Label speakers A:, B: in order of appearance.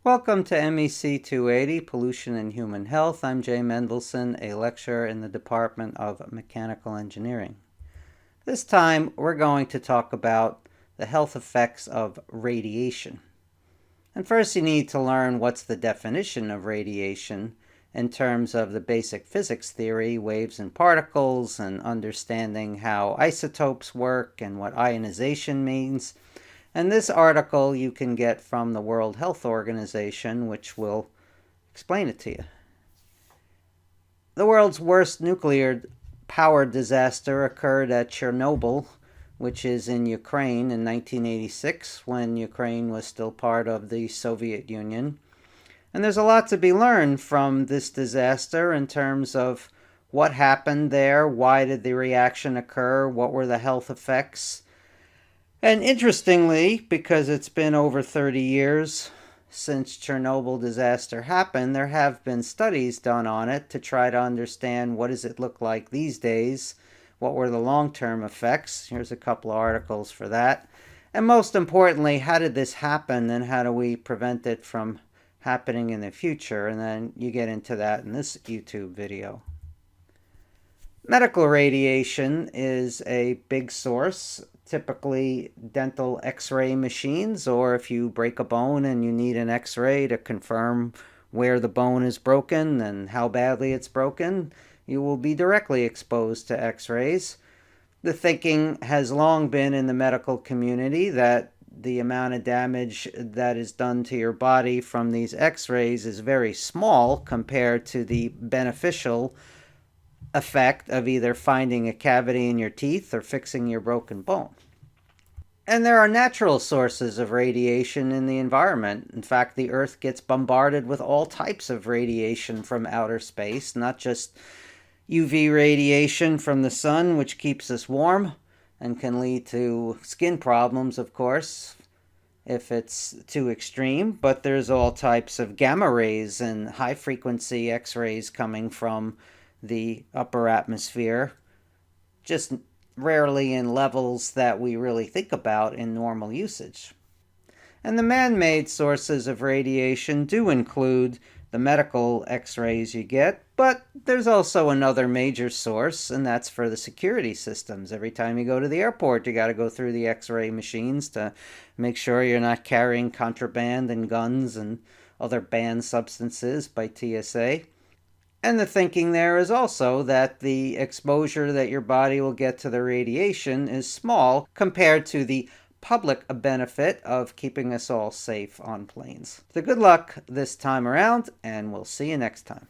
A: Welcome to MEC 280, Pollution and Human Health. I'm Jay Mendelson, a lecturer in the Department of Mechanical Engineering. This time, we're going to talk about the health effects of radiation. And first, you need to learn what's the definition of radiation in terms of the basic physics theory, waves and particles, and understanding how isotopes work and what ionization means. And this article you can get from the World Health Organization, which will explain it to you. The world's worst nuclear power disaster occurred at Chernobyl, which is in Ukraine in 1986, when Ukraine was still part of the Soviet Union. And there's a lot to be learned from this disaster in terms of what happened there, why did the reaction occur, what were the health effects. And interestingly, because it's been over 30 years since Chernobyl disaster happened, there have been studies done on it to try to understand what does it look like these days, what were the long-term effects. Here's a couple of articles for that. And most importantly, how did this happen and how do we prevent it from happening in the future? And then you get into that in this YouTube video. Medical radiation is a big source, typically dental x-ray machines, or if you break a bone and you need an x-ray to confirm where the bone is broken and how badly it's broken, you will be directly exposed to x-rays. The thinking has long been in the medical community that the amount of damage that is done to your body from these x-rays is very small compared to the beneficial effect of either finding a cavity in your teeth or fixing your broken bone. And there are natural sources of radiation in the environment. In fact, the Earth gets bombarded with all types of radiation from outer space, not just UV radiation from the sun, which keeps us warm and can lead to skin problems, of course, if it's too extreme, but there's all types of gamma rays and high-frequency X-rays coming from the upper atmosphere, just rarely in levels that we really think about in normal usage. And the man-made sources of radiation do include the medical x-rays you get, but there's also another major source, and that's for the security systems. Every time you go to the airport, you got to go through the x-ray machines to make sure you're not carrying contraband and guns and other banned substances by TSA. And the thinking there is also that the exposure that your body will get to the radiation is small compared to the public benefit of keeping us all safe on planes. So good luck this time around, and we'll see you next time.